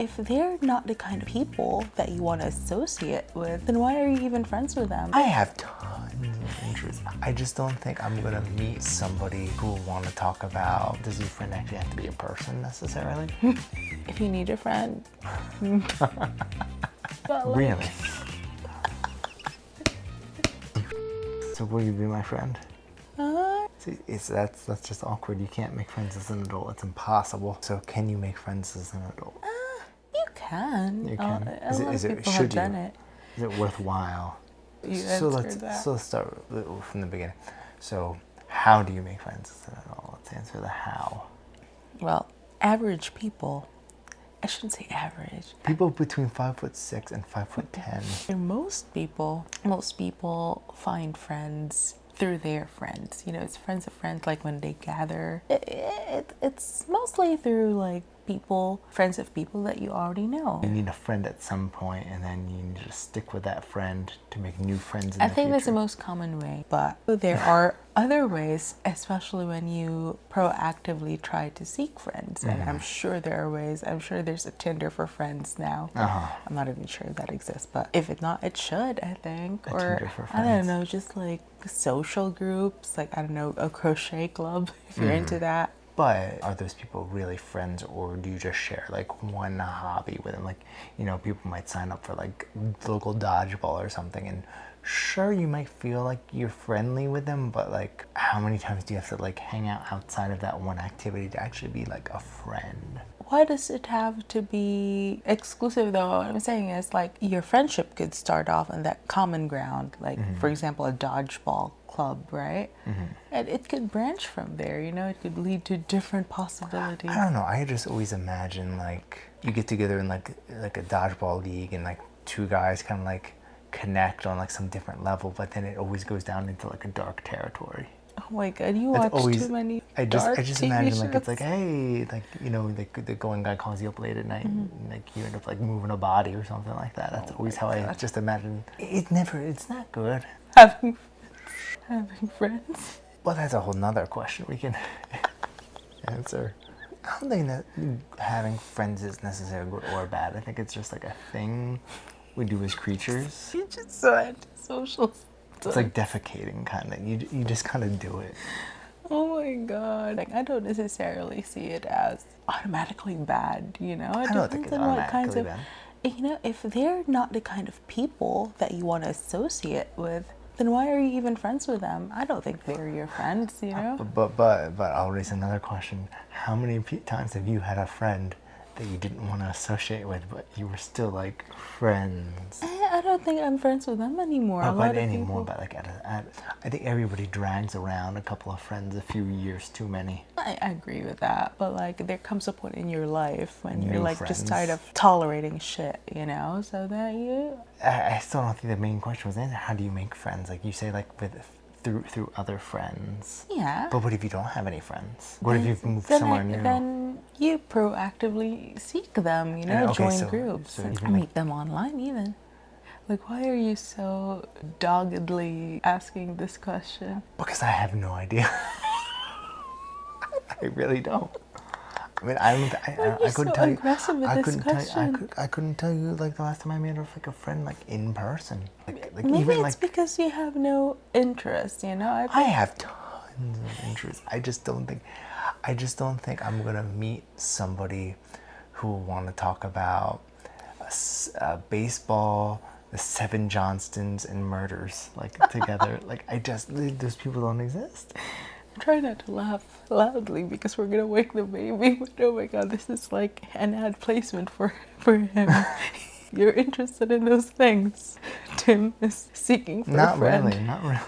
if they're not the kind of people that you want to associate with, then why are you even friends with them? I have tons of interests. I just don't think I'm gonna meet somebody who will want to talk about, does your friend actually have to be a person necessarily? If you need a friend. But like, Really? So will you be my friend? See, that's just awkward. You can't make friends as an adult. It's impossible. So can you make friends as an adult? you can. You can. A lot of people have done it. Is it worthwhile? So let's start from the beginning. So how do you make friends as an adult? Let's answer the how. Well, average people. I shouldn't say average. People between 5'6" and 5'10". And most people find friends through their friends. You know, it's friends of friends, like when they gather. It's mostly through like friends of people that you already know. You need a friend at some point, and then you need to stick with that friend to make new friends in the I think that's the future. most common way, but there are other ways, especially when you proactively try to seek friends. And I'm sure there are ways. I'm sure there's a Tinder for friends now. I'm not even sure that exists, but if it's not, it should, I think. A Or Tinder for I don't friends. know, just like social groups, like I don't know, a crochet club if you're into that. But are those people really friends, or do you just share like one hobby with them? Like, you know, people might sign up for like local dodgeball or something, and sure, you might feel like you're friendly with them, but like how many times do you have to like hang out outside of that one activity to actually be like a friend? Why does it have to be exclusive though? What I'm saying is like your friendship could start off on that common ground, like for example, a dodgeball club, right? And it could branch from there, you know, it could lead to different possibilities. I don't know. I just always imagine like you get together in like a dodgeball league, and like two guys kind of like connect on like some different level, but then it always goes down into like a dark territory. Oh my god, you That's watch always, too many I dark just TV imagine shows. like it's like, hey, like, you know, like the going guy calls you up late at night, and like you end up like moving a body or something like that. That's always how I just imagine. It's not good. having friends. Well, that's a whole nother question we can answer. I don't think that having friends is necessarily good or bad. I think it's just like a thing we do as creatures. You're just so antisocial. It's like defecating, kind of. You just kind of do it. Oh my god. Like, I don't necessarily see it as automatically bad, you know? It I don't think depends it's on what kinds automatically of, bad. you know, if they're not the kind of people that you want to associate with, then why are you even friends with them? I don't think they're your friends, you know? But I'll raise another question. How many times have you had a friend that you didn't want to associate with, but you were still like friends? I don't think I'm friends with them anymore. Not quite anymore, but like I think everybody drags around a couple of friends a few years too many. I agree with that, but like there comes a point in your life when you're New like friends. just tired of tolerating shit, you know? So that I still don't think the main question was answered. How do you make friends? Like you say, like through other friends. yeah. But what if you don't have any friends? What if you've moved Then somewhere new? Then you proactively seek them, you know, Yeah, okay, join so- groups. so And you meet them online even. Like, why are you so doggedly asking this question? Because I have no idea. I really don't. I mean, I couldn't so tell you. aggressive with I this couldn't tell you. question? I couldn't tell you like the last time I made like a friend like in person. Like Maybe even it's like because you have no interest, you know? I have tons of interests. I just don't think I'm gonna meet somebody who will want to talk about baseball, the Seven Johnstons, and murders like together. Like those people don't exist. Try not to laugh loudly because we're gonna wake the baby. But oh my god, this is like an ad placement for him. You're interested in those things. Tim is seeking for a friend. Not really.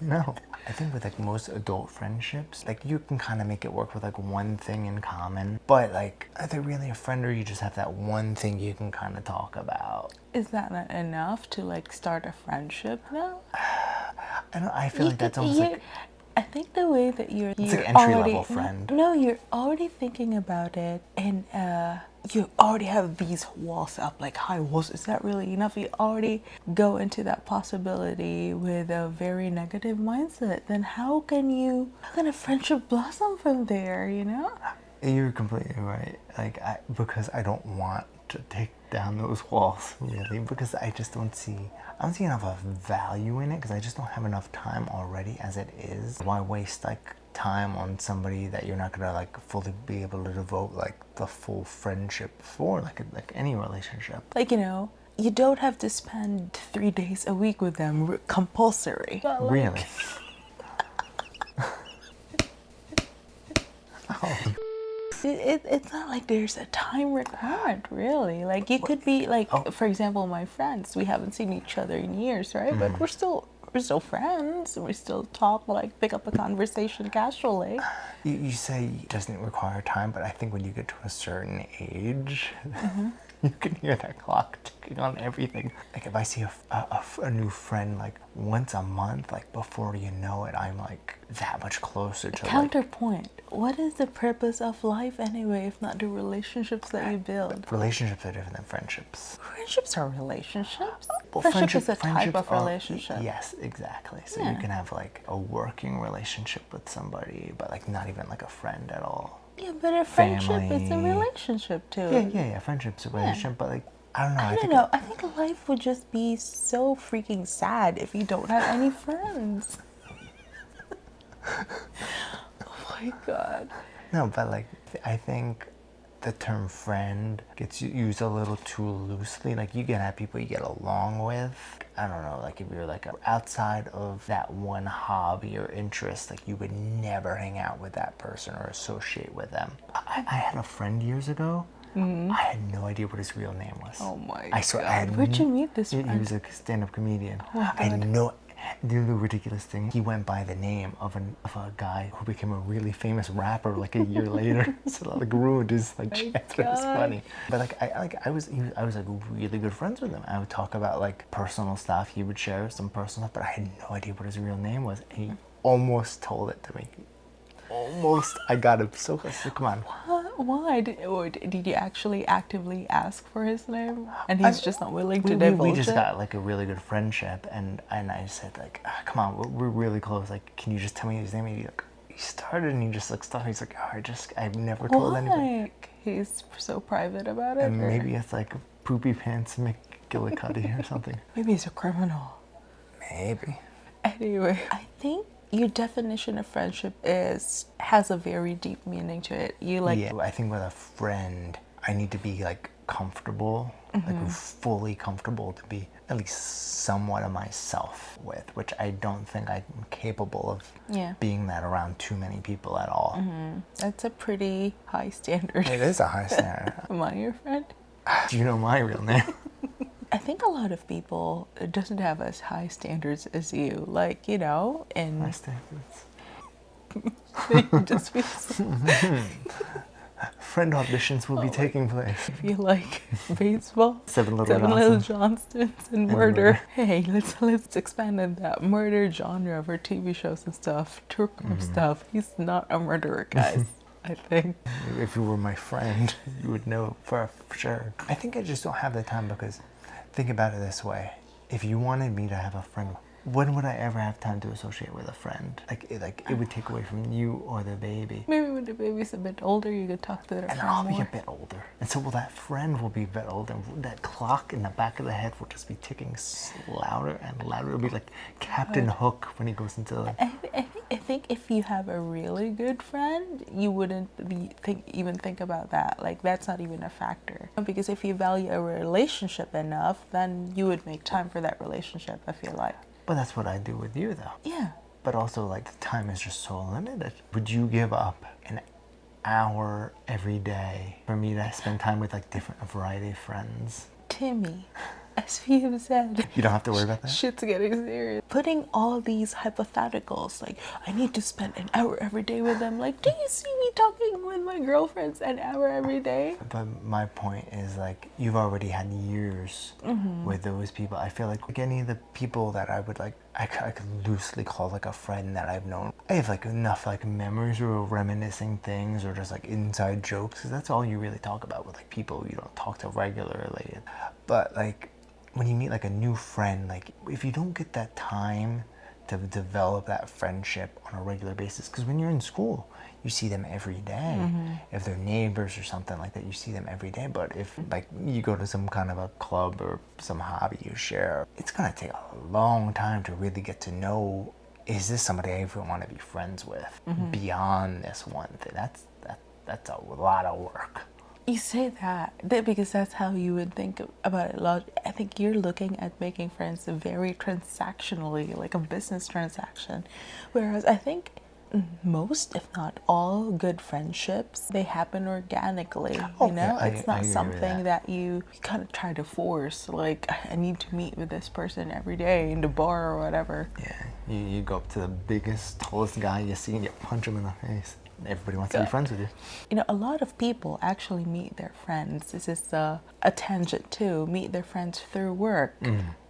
No. I think with like most adult friendships, like you can kind of make it work with like one thing in common. But like, are they really a friend, or you just have that one thing you can kind of talk about? Is that not enough to like start a friendship now? I feel like that's almost like I think the way that you're like entry already, level friend. No, you're already thinking about it, and you already have these walls up, like high walls. Is that really enough? You already go into that possibility with a very negative mindset. Then how can a friendship blossom from there? You know? You're completely right. Like because I don't want to take down those walls, really, because I don't see enough of value in it, because I just don't have enough time already as it is. Why waste like time on somebody that you're not gonna like fully be able to devote like the full friendship for, like any relationship? Like, you don't have to spend 3 days a week with them compulsory. But like, Really? it's not like there's a time requirement, really. Like, you could be like, for example, my friends, we haven't seen each other in years, right? But we're still friends. We still talk, like pick up a conversation casually. You say it doesn't require time, but I think when you get to a certain age, you can hear that clock ticking on everything. Like if I see a new friend like once a month, like before you know it, I'm like that much closer to Counterpoint. What is the purpose of life anyway, if not the relationships that you build? Relationships are different than friendships. Friendships are relationships. Well, Friendship is a type friendships of relationship. Yes, exactly. So Yeah. you can have like a working relationship with somebody, but like not even like a friend at all. Yeah, but a friendship is a Family. relationship too. Yeah. Friendship's a relationship, but like I don't know. I don't know. I think life would just be so freaking sad if you don't have any friends. Oh my god. No, but like I think the term friend gets used a little too loosely. Like you can have people you get along with. I don't know, like if you're like outside of that one hobby or interest, like you would never hang out with that person or associate with them. I had a friend years ago. I had no idea what his real name was. Oh my I swear, god. Where'd you meet this friend? He was a stand-up comedian. Oh my I had God. no. The ridiculous thing, he went by the name of a guy who became a really famous rapper like a year later. So like ruined his like chance. It was funny. But I was like really good friends with him. I would talk about like personal stuff. He would share some personal stuff, but I had no idea what his real name was. And he almost told it to me. Almost, I got him so close. Come on. Why? Did you actually actively ask for his name? And he's just not willing to divulge We just it? got like a really good friendship, and I said like, come on, we're really close. Like, can you just tell me his name? And he started, and he just like stopped. He's like, oh, I've never told anybody. Why? He's so private about it? And or- maybe it's like Poopy Pants McGillicuddy or something. Maybe he's a criminal. Maybe. Anyway, I think your definition of friendship has a very deep meaning to it. You like Yeah, I think with a friend, I need to be like comfortable, like fully comfortable to be at least somewhat of myself with, which I don't think I'm capable of being that around too many people at all. that's a pretty high standard. It is a high standard. Am I your friend? Do you know my real name? I think a lot of people doesn't have as high standards as you. Like, and My standards. just feel Friend auditions will be taking place. if you like baseball, Seven Little Little Johnsons. Johnstons, and murder. Hey, let's expand on that murder genre for TV shows and stuff, true crime stuff. He's not a murderer, guys. I think. If you were my friend, you would know for sure. I think I just don't have the time because, think about it this way. If you wanted me to have a friend, when would I ever have time to associate with a friend? Like it would take away from you or the baby. Maybe when the baby's a bit older, you could talk to their And friend I'll be more. a bit older. And so that friend will be a bit older. That clock in the back of the head will just be ticking louder and louder. It'll be like Captain Hook when he goes into the... I think if you have a really good friend, you wouldn't even think about that. Like, that's not even a factor. Because if you value a relationship enough, then you would make time for that relationship, I feel like. But that's what I do with you, though. Yeah. But also, like, the time is just so limited. Would you give up an hour every day for me to spend time with, like, a variety of friends? Timmy, as we have said, You don't have to worry about that? shit's getting serious. Putting all these hypotheticals, like, I need to spend an hour every day with them. Like, do you see me talking with my girlfriends an hour every day? But my point is, like, you've already had years with those people. I feel like any of the people that I would, like, I could loosely call, like, a friend that I've known. I have, like, enough, like, memories or reminiscing things or just, like, inside jokes. Because that's all you really talk about with, like, people you don't talk to regularly. But, like, when you meet, like, a new friend, like, if you don't get that time to develop that friendship on a regular basis. Because when you're in school, you see them every day. If they're neighbors or something like that, you see them every day. But if like you go to some kind of a club or some hobby you share, it's gonna take a long time to really get to know, is this somebody I even want to be friends with beyond this one thing? That's a lot of work. You say that because that's how you would think about it. I think you're looking at making friends very transactionally, like a business transaction. Whereas I think most, if not all, good friendships, they happen organically. Oh, You yeah, know, it's I not agree with something that. that you kind of try to force. Like, I need to meet with this person every day in the bar or whatever. Yeah, you go up to the biggest, tallest guy you see and you punch him in the face. Everybody wants to be God. friends with you. You know, a lot of people actually meet their friends. This is a tangent too. Meet their friends through work.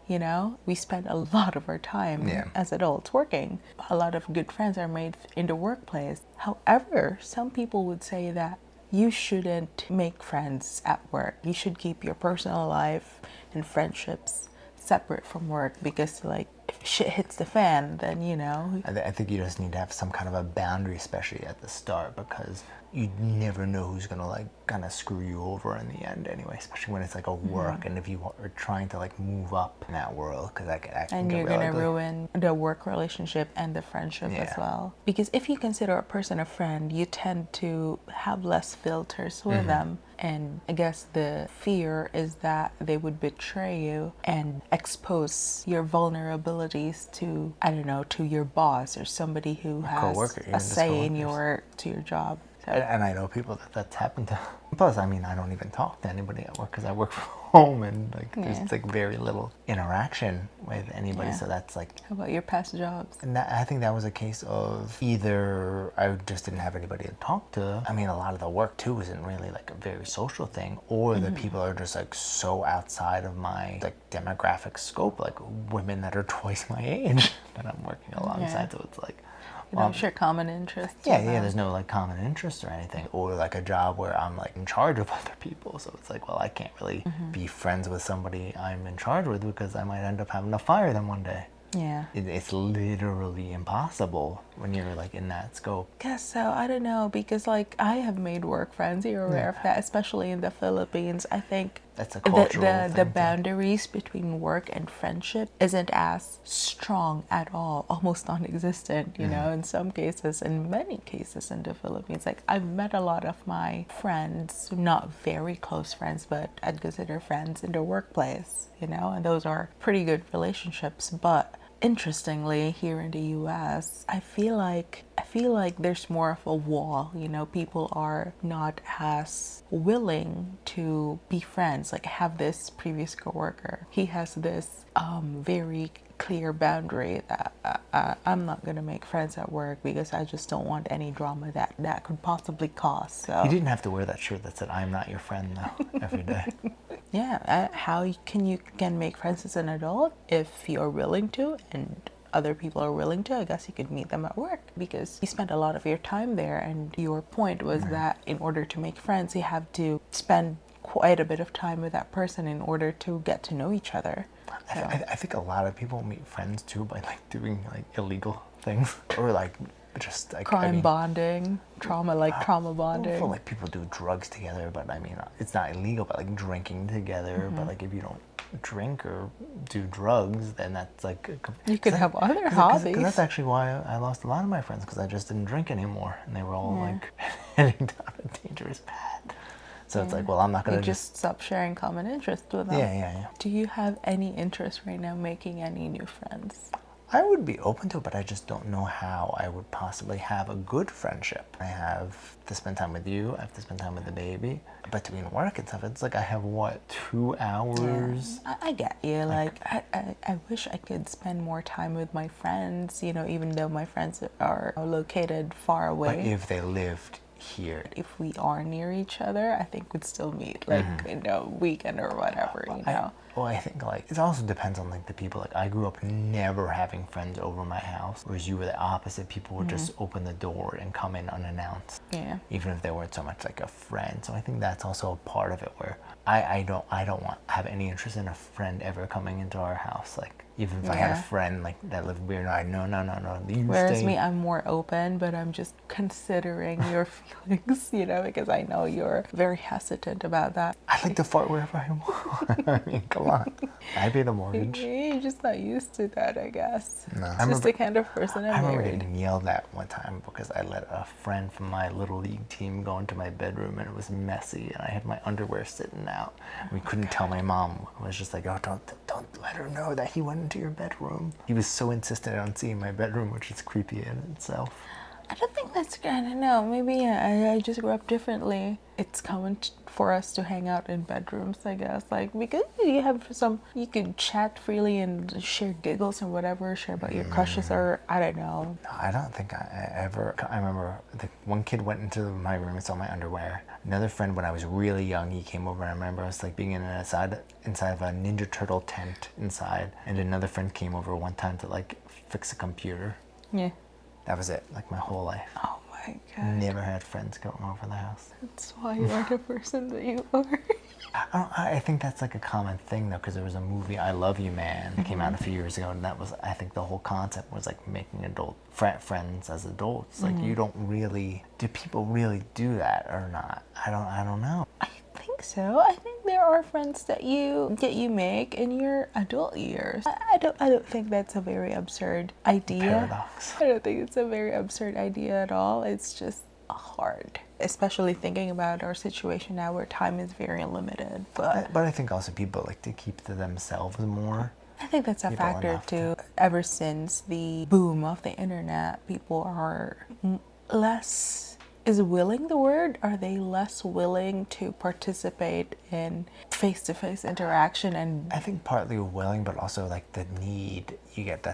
You know, we spend a lot of our time Yeah. as adults working. A lot of good friends are made in the workplace. However, some people would say that you shouldn't make friends at work. You should keep your personal life and friendships separate from work because, like, if shit hits the fan, then you know. I think you just need to have some kind of a boundary, especially at the start, because you never know who's gonna like kind of screw you over in the end anyway, especially when it's like a work and if you are trying to like move up in that world, because that can And get you're real gonna ugly. ruin the work relationship and the friendship as Yeah. well. Because if you consider a person a friend, you tend to have less filters with them. And I guess the fear is that they would betray you and expose your vulnerabilities to, I don't know, to your boss or somebody who has coworker, a even just say in coworkers. your job. So, And I know people that's happened to. Plus, I mean, I don't even talk to anybody at work because I work from home and like Yeah. there's like very little interaction with anybody. Yeah. So that's like, how about your past jobs? and I think that was a case of either I just didn't have anybody to talk to. I mean, a lot of the work too isn't really like a very social thing, or the people are just like so outside of my like demographic scope, like women that are twice my age that I'm working alongside. So it's like, You know, share common interests. yeah, with yeah, them. there's no like common interest or anything, or like a job where I'm like in charge of other people. So it's like, well, I can't really be friends with somebody I'm in charge with because I might end up having to fire them one day. Yeah. It's literally impossible when you're like in that scope. Guess so. I don't know because like I have made work friends. You're aware of that, especially in the Philippines. I think That's a the cultural the, thing the too. boundaries between work and friendship isn't as strong at all, almost non-existent. You know, in some cases, in many cases in the Philippines, like I've met a lot of my friends, not very close friends, but I'd consider friends in the workplace. You know, and those are pretty good relationships, but interestingly, here in the US, I feel like there's more of a wall. You know, people are not as willing to be friends. Like I have this previous coworker. He has this very clear boundary that I'm not gonna make friends at work because I just don't want any drama that could possibly cause. So You didn't have to wear that shirt that said "I'm not your friend" though every day. yeah, how you can make friends as an adult if you're willing to and other people are willing to. I guess you could meet them at work because you spend a lot of your time there, and your point was that in order to make friends you have to spend quite a bit of time with that person in order to get to know each other. So I think a lot of people meet friends too by like doing like illegal things or like just like crime bonding, trauma well, bonding. like people do drugs together, but I mean it's not illegal, but like drinking together. But like if you don't drink or do drugs, then that's like You could have other Because hobbies. that's actually why I lost a lot of my friends because I just didn't drink anymore, and they were all like heading down a dangerous path. So it's like, well, I'm not You gonna just stop sharing common interests with them. yeah. Do you have any interest right now making any new friends? I would be open to it, but I just don't know how I would possibly have a good friendship. I have to spend time with you. I have to spend time with the baby. But between work and stuff, it's like I have what, 2 hours? I get you. Like, I wish I could spend more time with my friends, you know, even though my friends are located far But away. if they lived here, If we are near each other, I think we'd still meet, like, you know, weekend or whatever, you know. I think like it also depends on like the people. Like I grew up never having friends over my house, whereas you were the opposite. People would just open the door and come in unannounced, Yeah. even if they weren't so much like a friend. So I think that's also a part of it where I don't have any interest in a friend ever coming into our house. Like Even if I had a Yeah. friend like that lived weird, I no, you Whereas stay. me, I'm more open, but I'm just considering your feelings, because I know you're very hesitant about that. I like to fart wherever I want. I mean, come on. I pay the mortgage. You're just not used to that, I guess. No, It's just the kind of person I I'm remember married. getting yelled at one time because I let a friend from my little league team go into my bedroom and it was messy and I had my underwear sitting out. We couldn't tell my mom. I was just like, oh, don't let her know that he went into your bedroom. He was so insistent on seeing my bedroom, which is creepy in itself. I don't think that's good. I don't know. Maybe I just grew up differently. It's common for us to hang out in bedrooms, I guess. Like, because you could chat freely and share giggles and whatever, share about your crushes or, I don't know. No, I don't think I ever. I remember one kid went into my room and saw my underwear. Another friend, when I was really young, he came over and I remember us like being inside of a Ninja Turtle tent inside. And another friend came over one time to like fix a computer. Yeah. That was it, like my whole life. Oh my god. Never had friends going over the house. That's why you are the person that you are. I think that's like a common thing though, because there was a movie, I Love You Man, that came out a few years ago, and that was, I think the whole concept was like making adult friends as adults. Like you don't really, do people really do that or not? I don't know. I think so. I think there are friends that you make in your adult years. I don't think that's a very absurd idea. Paradox. I don't think it's a very absurd idea at all. It's just hard, especially thinking about our situation now where time is very limited. But But I think also people like to keep to themselves more. I think that's a People factor enough too. Ever since the boom of the internet, people are less, is willing the word? Are they less willing to participate in face-to-face interaction? And I think partly willing, but also like the need. You get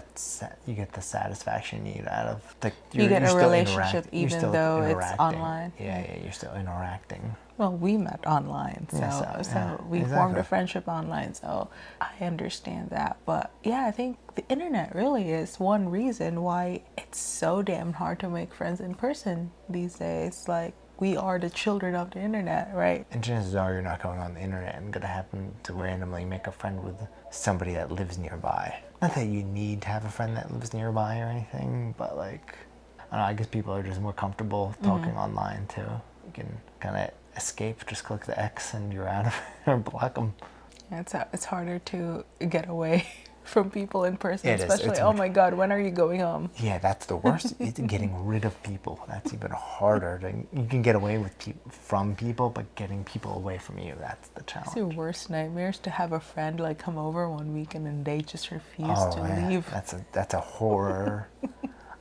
you get the satisfaction you need out of like you get a still relationship you're even still though it's interacting. online. Yeah, you're still interacting. Well, we met online, so Yeah, yeah, we formed exactly. a friendship online, so I understand that. But yeah, I think the internet really is one reason why it's so damn hard to make friends in person these days. Like, we are the children of the internet, right? And chances are you're not going on the internet and gonna happen to randomly make a friend with somebody that lives nearby. Not that you need to have a friend that lives nearby or anything, but like, I don't know, I guess people are just more comfortable talking online too. You can kind of escape, just click the X and you're out of it, or block them. Yeah, it's harder to get away from people in person, It is. especially, It's oh my god, when are you going home? Yeah, that's the worst. It's getting rid of people. That's even harder. You can get away with from people, but getting people away from you, that's the challenge. It's your worst nightmares to have a friend like come over one weekend and they just refuse to yeah. leave. That's a horror.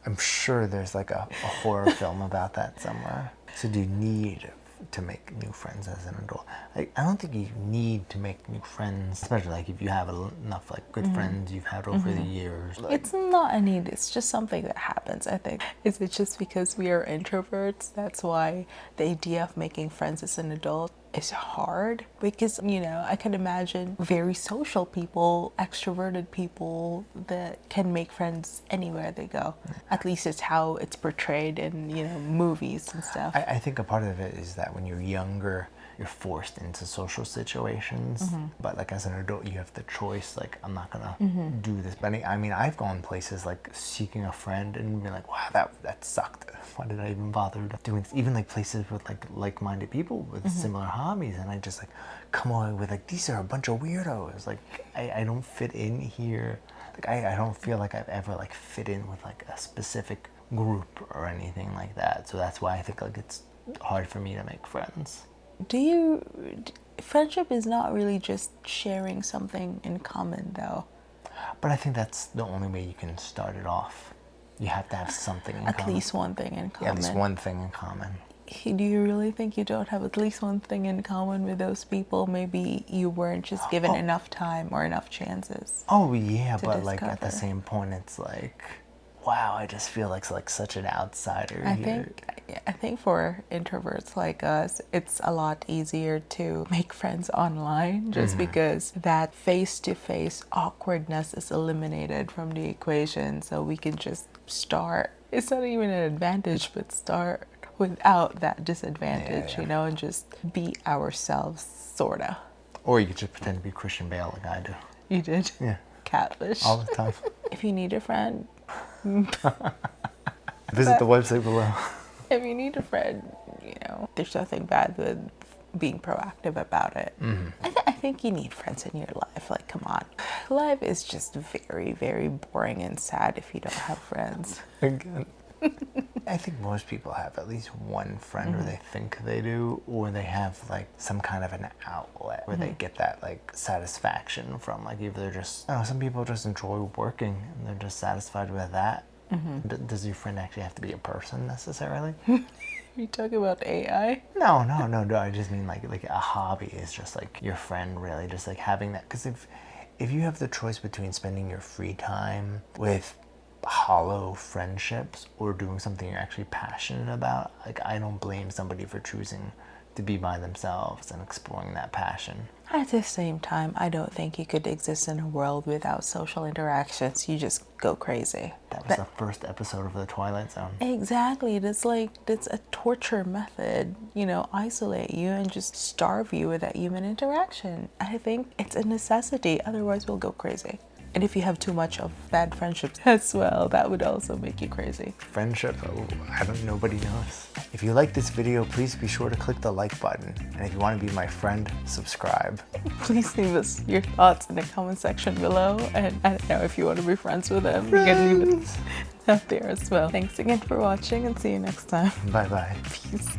I'm sure there's like a horror film about that somewhere. So do you need to make new friends as an adult? Like, I don't think you need to make new friends, especially like if you have enough like good friends you've had over the years. Like, It's not a need, it's just something that happens, I think. Is it just because we are introverts? That's why the idea of making friends as an adult is hard? Because, I can imagine very social people, extroverted people that can make friends anywhere they go. At least it's how it's portrayed in, movies and stuff. I think a part of it is that when you're younger, you're forced into social situations, but like as an adult you have the choice, like I'm not gonna do this. But I mean, I've gone places like seeking a friend and being like, wow, that sucked, why did I even bother doing this? Even like places with like-minded people with similar hobbies, and I just like come away with like, these are a bunch of weirdos, like I don't fit in here. Like I don't feel like I've ever like fit in with like a specific group or anything like that. So that's why I think like it's hard for me to make friends. Friendship is not really just sharing something in common though. But I think that's the only way you can start it off. You have to have something in common. At least one thing in common. Yeah, at least one thing in common. Do you really think you don't have at least one thing in common with those people? Maybe you weren't just given enough time or enough chances. Oh yeah, but like discover. at the same point it's like, wow, I just feel like such an outsider here. I think for introverts like us, it's a lot easier to make friends online just because that face-to-face awkwardness is eliminated from the equation. So we can just start. It's not even an advantage, but start without that disadvantage, Yeah. and just be ourselves, sorta. Or you could just pretend to be Christian Bale like I do. You did? Yeah. catfish. all the time. If you need a friend, Visit the website below. if you need a friend, you know, there's nothing bad with being proactive about it. I think you need friends in your life. Like, come on. Life is just very, very boring and sad if you don't have friends. Again. I think most people have at least one friend, or they think they do, or they have like some kind of an outlet where they get that like satisfaction from, like, either they're just, I don't know, some people just enjoy working and they're just satisfied with that. Does your friend actually have to be a person necessarily? You talking about AI? No. I just mean like a hobby is just like your friend, really, just like having that. Because if you have the choice between spending your free time with hollow friendships or doing something you're actually passionate about, like, I don't blame somebody for choosing to be by themselves and exploring that passion. At the same time, I don't think you could exist in a world without social interactions. You just go crazy. That was the first episode of The Twilight Zone. Exactly. It's a torture method, you know, isolate you and just starve you with that human interaction. I think it's a necessity, otherwise we'll go crazy. And if you have too much of bad friendships as well, that would also make you crazy. Friendship, nobody knows. If you like this video, please be sure to click the like button. And if you want to be my friend, subscribe. Please leave us your thoughts in the comment section below. And I don't know, if you want to be friends with them, you can leave it out there as well. Thanks again for watching and see you next time. Bye-bye. Peace.